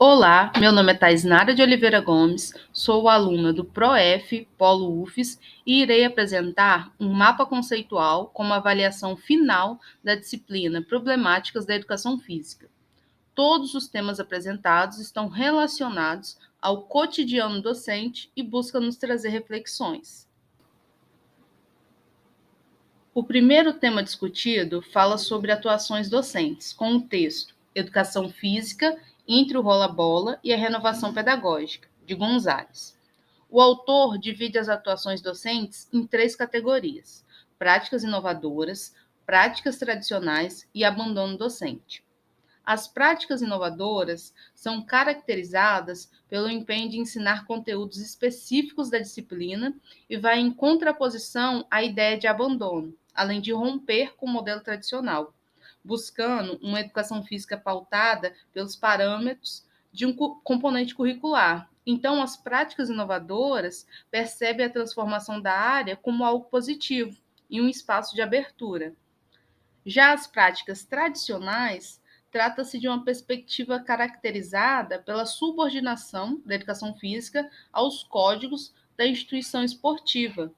Olá, meu nome é Taisnara de Oliveira Gomes, sou aluna do PROEF, Polo UFES, e irei apresentar um mapa conceitual como avaliação final da disciplina Problemáticas da Educação Física. Todos os temas apresentados estão relacionados ao cotidiano docente e buscam nos trazer reflexões. O primeiro tema discutido fala sobre atuações docentes, com o texto Educação Física entre o rola-bola e a renovação pedagógica, de Gonzalez. O autor divide as atuações docentes em três categorias: práticas inovadoras, práticas tradicionais e abandono docente. As práticas inovadoras são caracterizadas pelo empenho de ensinar conteúdos específicos da disciplina e vai em contraposição à ideia de abandono, além de romper com o modelo tradicional, buscando uma educação física pautada pelos parâmetros de um componente curricular. Então, as práticas inovadoras percebem a transformação da área como algo positivo e um espaço de abertura. Já as práticas tradicionais trata-se de uma perspectiva caracterizada pela subordinação da educação física aos códigos da instituição esportiva.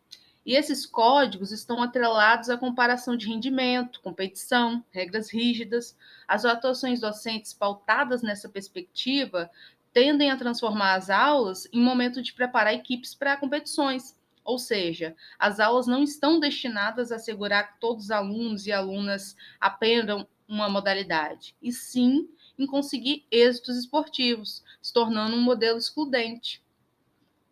E esses códigos estão atrelados à comparação de rendimento, competição, regras rígidas. As atuações docentes pautadas nessa perspectiva tendem a transformar as aulas em momento de preparar equipes para competições. Ou seja, as aulas não estão destinadas a assegurar que todos os alunos e alunas aprendam uma modalidade, e sim em conseguir êxitos esportivos, se tornando um modelo excludente.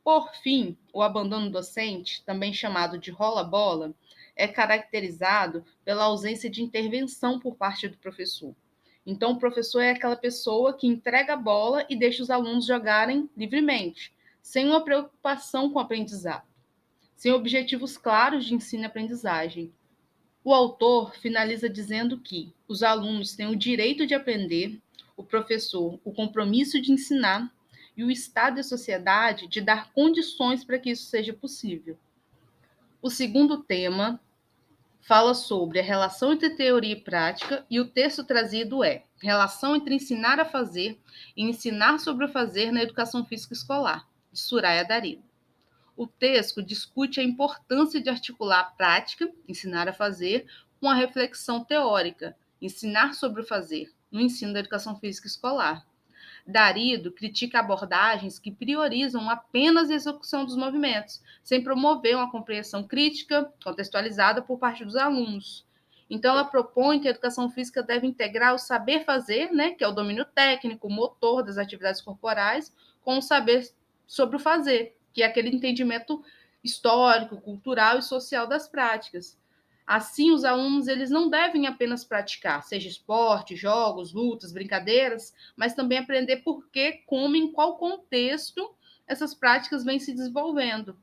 Por fim, o abandono docente, também chamado de rola-bola, é caracterizado pela ausência de intervenção por parte do professor. Então, o professor é aquela pessoa que entrega a bola e deixa os alunos jogarem livremente, sem uma preocupação com o aprendizado, sem objetivos claros de ensino e aprendizagem. O autor finaliza dizendo que os alunos têm o direito de aprender, o professor o compromisso de ensinar e o Estado e a sociedade de dar condições para que isso seja possível. O segundo tema fala sobre a relação entre teoria e prática, e o texto trazido é Relação entre ensinar a fazer e ensinar sobre o fazer na educação física escolar, de Soraya Darido. O texto discute a importância de articular a prática, ensinar a fazer, com a reflexão teórica, ensinar sobre o fazer, no ensino da educação física escolar. Darido critica abordagens que priorizam apenas a execução dos movimentos, sem promover uma compreensão crítica, contextualizada por parte dos alunos. Então, ela propõe que a educação física deve integrar o saber fazer, né, que é o domínio técnico, motor das atividades corporais, com o saber sobre o fazer, que é aquele entendimento histórico, cultural e social das práticas. Assim, os alunos eles não devem apenas praticar, seja esporte, jogos, lutas, brincadeiras, mas também aprender por que, como, em qual contexto essas práticas vêm se desenvolvendo.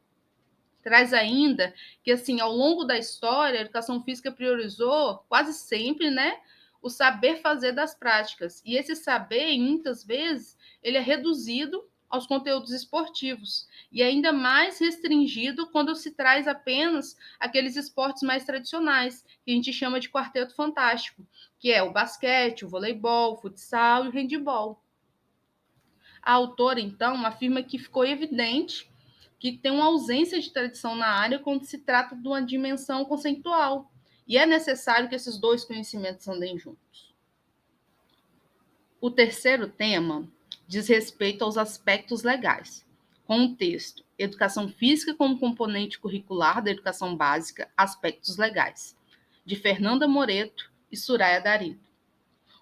Traz ainda que, assim, ao longo da história, a educação física priorizou quase sempre, né, o saber fazer das práticas. E esse saber, muitas vezes, ele é reduzido aos conteúdos esportivos e ainda mais restringido quando se traz apenas aqueles esportes mais tradicionais, que a gente chama de quarteto fantástico, que é o basquete, o voleibol, o futsal e o handebol. A autora, então, afirma que ficou evidente que tem uma ausência de tradição na área quando se trata de uma dimensão conceitual, e é necessário que esses dois conhecimentos andem juntos. O terceiro tema diz respeito aos aspectos legais, com o texto Educação Física como componente curricular da educação básica, aspectos legais, de Fernanda Moreto e Soraya Darido.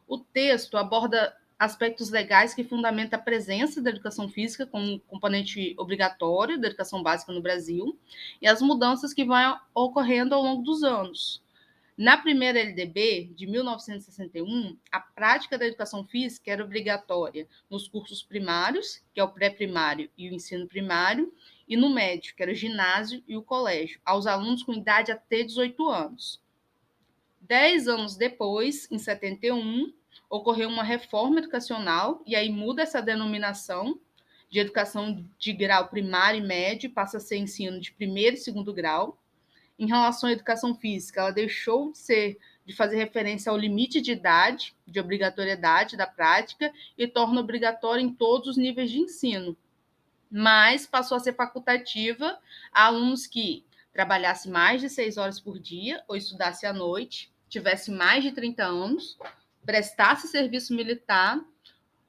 O texto aborda aspectos legais que fundamentam a presença da educação física como componente obrigatório da educação básica no Brasil e as mudanças que vão ocorrendo ao longo dos anos. Na primeira LDB, de 1961, a prática da educação física era obrigatória nos cursos primários, que é o pré-primário e o ensino primário, e no médio, que era o ginásio e o colégio, aos alunos com idade até 18 anos. 10 anos depois, em 71, ocorreu uma reforma educacional, e aí muda essa denominação de educação de grau primário e médio, passa a ser ensino de primeiro e segundo grau. Em relação à educação física, ela deixou de ser de fazer referência ao limite de idade, de obrigatoriedade da prática, e torna obrigatório em todos os níveis de ensino, mas passou a ser facultativa a alunos que trabalhasse mais de 6 horas por dia ou estudasse à noite, tivesse mais de 30 anos, prestasse serviço militar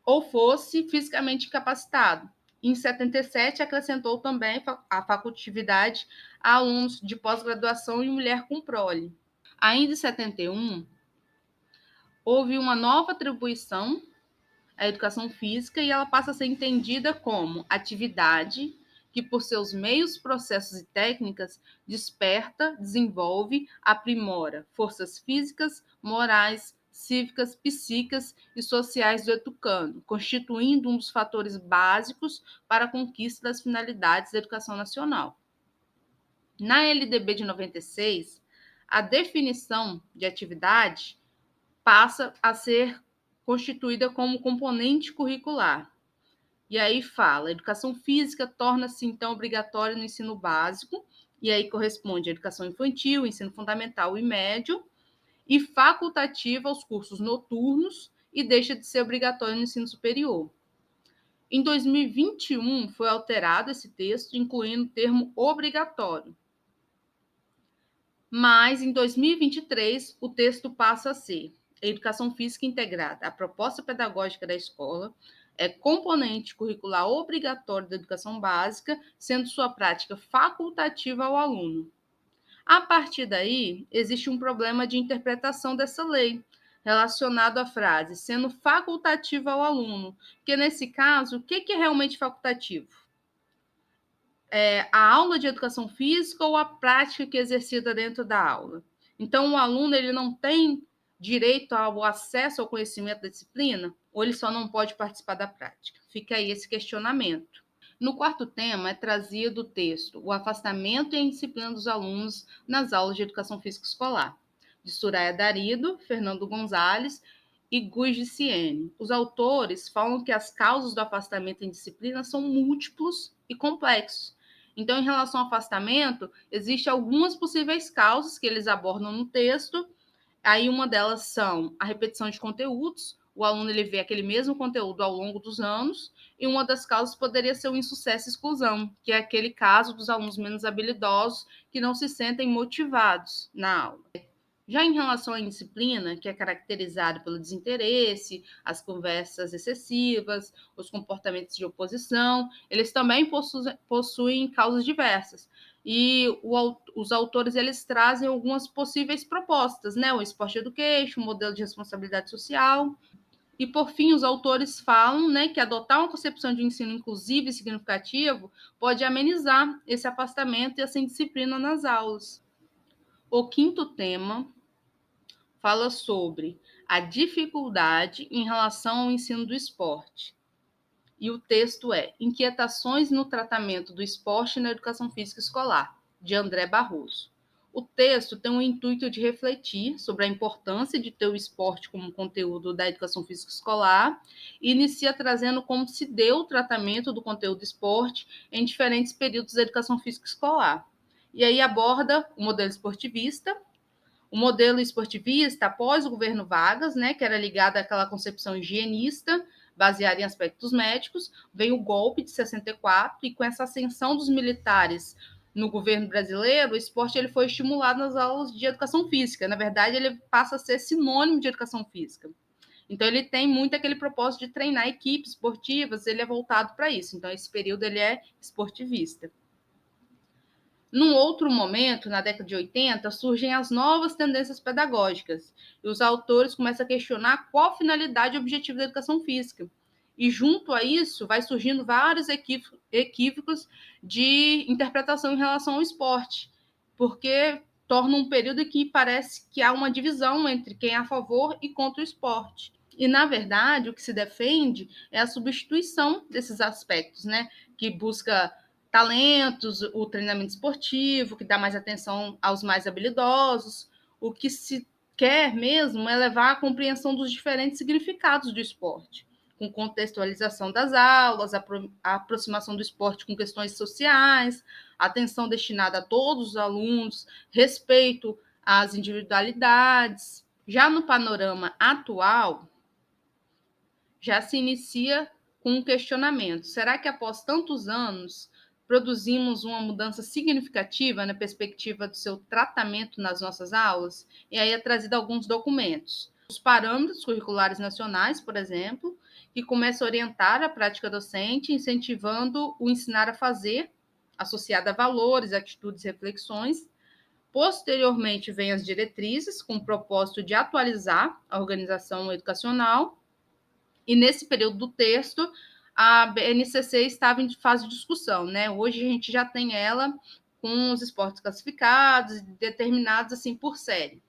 ou fosse fisicamente incapacitado. Em 77, acrescentou também a facultatividade a alunos de pós-graduação e mulher com prole. Ainda em 71, houve uma nova atribuição à educação física e ela passa a ser entendida como atividade que, por seus meios, processos e técnicas, desperta, desenvolve, aprimora forças físicas, morais, cívicas, psíquicas e sociais do educando, constituindo um dos fatores básicos para a conquista das finalidades da educação nacional. Na LDB de 96, a definição de atividade passa a ser constituída como componente curricular. E aí fala, a educação física torna-se então obrigatória no ensino básico, e aí corresponde à educação infantil, ensino fundamental e médio, e facultativa aos cursos noturnos e deixa de ser obrigatória no ensino superior. Em 2021 foi alterado esse texto, incluindo o termo obrigatório. Mas em 2023 o texto passa a ser: a educação física integrada à proposta pedagógica da escola é componente curricular obrigatório da educação básica, sendo sua prática facultativa ao aluno. A partir daí, existe um problema de interpretação dessa lei, relacionado à frase sendo facultativa ao aluno, porque nesse caso, o que é realmente facultativo? A aula de educação física ou a prática que é exercida dentro da aula? Então, o aluno ele não tem direito ao acesso ao conhecimento da disciplina, ou ele só não pode participar da prática? Fica aí esse questionamento. No quarto tema é trazido o texto O Afastamento e a Indisciplina dos Alunos nas Aulas de Educação Física Escolar, de Soraya Darido, Fernando Gonzalez e Guy Siene. Os autores falam que as causas do afastamento em disciplina são múltiplos e complexos. Então, em relação ao afastamento, existem algumas possíveis causas que eles abordam no texto. Aí uma delas são a repetição de conteúdos, o aluno ele vê aquele mesmo conteúdo ao longo dos anos, e uma das causas poderia ser o insucesso e exclusão, que é aquele caso dos alunos menos habilidosos que não se sentem motivados na aula. Já em relação à indisciplina, que é caracterizada pelo desinteresse, as conversas excessivas, os comportamentos de oposição, eles também possuem causas diversas. E os autores eles trazem algumas possíveis propostas, né? O Sport Education, o modelo de responsabilidade social. E, por fim, os autores falam, né, que adotar uma concepção de ensino inclusivo e significativo pode amenizar esse afastamento e essa indisciplina nas aulas. O quinto tema fala sobre a dificuldade em relação ao ensino do esporte. E o texto é Inquietações no tratamento do esporte na educação física escolar, de André Barroso. O texto tem o intuito de refletir sobre a importância de ter o esporte como conteúdo da educação física escolar e inicia trazendo como se deu o tratamento do conteúdo esporte em diferentes períodos da educação física escolar. E aí aborda o modelo esportivista, o modelo esportivista após o governo Vargas, né, que era ligado àquela concepção higienista, baseada em aspectos médicos, veio o golpe de 64 e com essa ascensão dos militares no governo brasileiro, o esporte ele foi estimulado nas aulas de educação física. Na verdade, ele passa a ser sinônimo de educação física. Então, ele tem muito aquele propósito de treinar equipes esportivas, ele é voltado para isso. Então, esse período ele é esportivista. Num outro momento, na década de 80, surgem as novas tendências pedagógicas e os autores começam a questionar qual a finalidade e objetivo da educação física. E junto a isso, vai surgindo vários equívocos de interpretação em relação ao esporte, porque torna um período em que parece que há uma divisão entre quem é a favor e contra o esporte. E, na verdade, o que se defende é a substituição desses aspectos, né, que busca talentos, o treinamento esportivo, que dá mais atenção aos mais habilidosos. O que se quer mesmo é levar a compreensão dos diferentes significados do esporte, com contextualização das aulas, a aproximação do esporte com questões sociais, atenção destinada a todos os alunos, respeito às individualidades. Já no panorama atual, já se inicia com um questionamento: será que após tantos anos produzimos uma mudança significativa na perspectiva do seu tratamento nas nossas aulas? E aí é trazido alguns documentos. Os parâmetros curriculares nacionais, por exemplo, que começa a orientar a prática docente, incentivando o ensinar a fazer, associado a valores, atitudes e reflexões. Posteriormente, vem as diretrizes, com o propósito de atualizar a organização educacional. E nesse período do texto, a BNCC estava em fase de discussão, né? Hoje a gente já tem ela com os esportes classificados, determinados assim por série.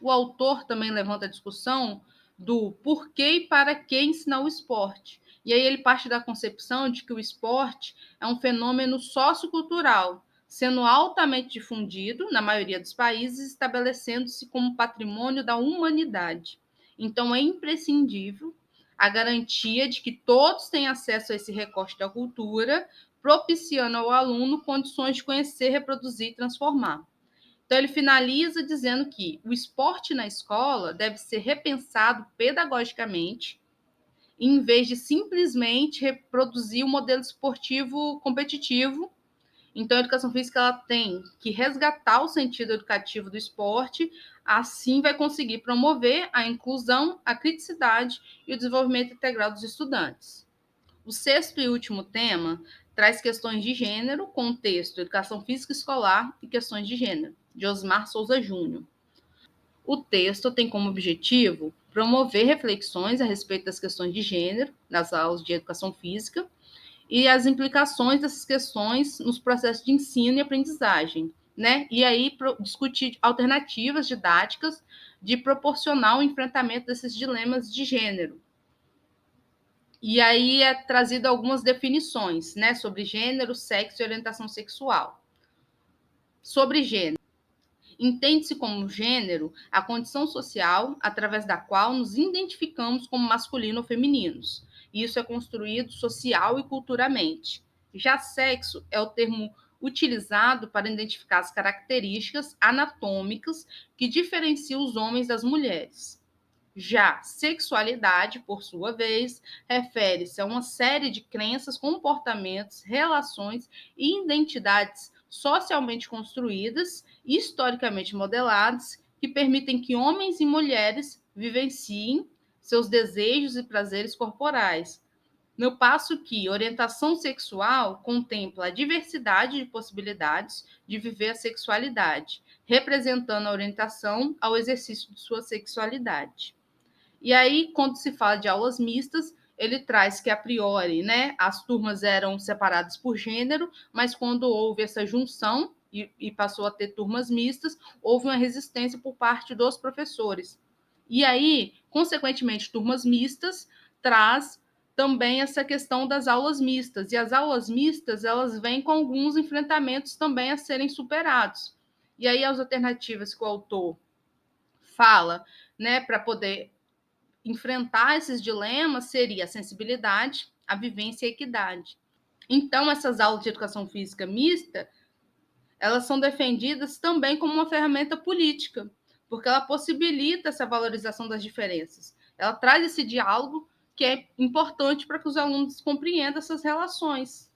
O autor também levanta a discussão do porquê e para que ensinar o esporte. E aí ele parte da concepção de que o esporte é um fenômeno sociocultural, sendo altamente difundido na maioria dos países, estabelecendo-se como patrimônio da humanidade. Então é imprescindível a garantia de que todos têm acesso a esse recorte da cultura, propiciando ao aluno condições de conhecer, reproduzir e transformar. Então, ele finaliza dizendo que o esporte na escola deve ser repensado pedagogicamente, em vez de simplesmente reproduzir o modelo esportivo competitivo. Então, a educação física ela tem que resgatar o sentido educativo do esporte, assim vai conseguir promover a inclusão, a criticidade e o desenvolvimento integral dos estudantes. O sexto e último tema traz questões de gênero, contexto, educação física escolar e questões de gênero, de Osmar Souza Júnior. O texto tem como objetivo promover reflexões a respeito das questões de gênero nas aulas de educação física e as implicações dessas questões nos processos de ensino e aprendizagem, né? E aí discutir alternativas didáticas de proporcionar o enfrentamento desses dilemas de gênero. E aí é trazido algumas definições, né, sobre gênero, sexo e orientação sexual. Sobre gênero, entende-se como gênero a condição social através da qual nos identificamos como masculino ou femininos. Isso é construído social e culturalmente. Já sexo é o termo utilizado para identificar as características anatômicas que diferenciam os homens das mulheres. Já sexualidade, por sua vez, refere-se a uma série de crenças, comportamentos, relações e identidades socialmente construídas, historicamente modeladas, que permitem que homens e mulheres vivenciem seus desejos e prazeres corporais. No passo que orientação sexual contempla a diversidade de possibilidades de viver a sexualidade, representando a orientação ao exercício de sua sexualidade. E aí, quando se fala de aulas mistas, ele traz que, a priori, né, as turmas eram separadas por gênero, mas quando houve essa junção e passou a ter turmas mistas, houve uma resistência por parte dos professores. E aí, consequentemente, turmas mistas traz também essa questão das aulas mistas. E as aulas mistas, elas vêm com alguns enfrentamentos também a serem superados. E aí, as alternativas que o autor fala, né, para poder enfrentar esses dilemas seria a sensibilidade, a vivência e a equidade. Então, essas aulas de educação física mista, elas são defendidas também como uma ferramenta política, porque ela possibilita essa valorização das diferenças. Ela traz esse diálogo que é importante para que os alunos compreendam essas relações.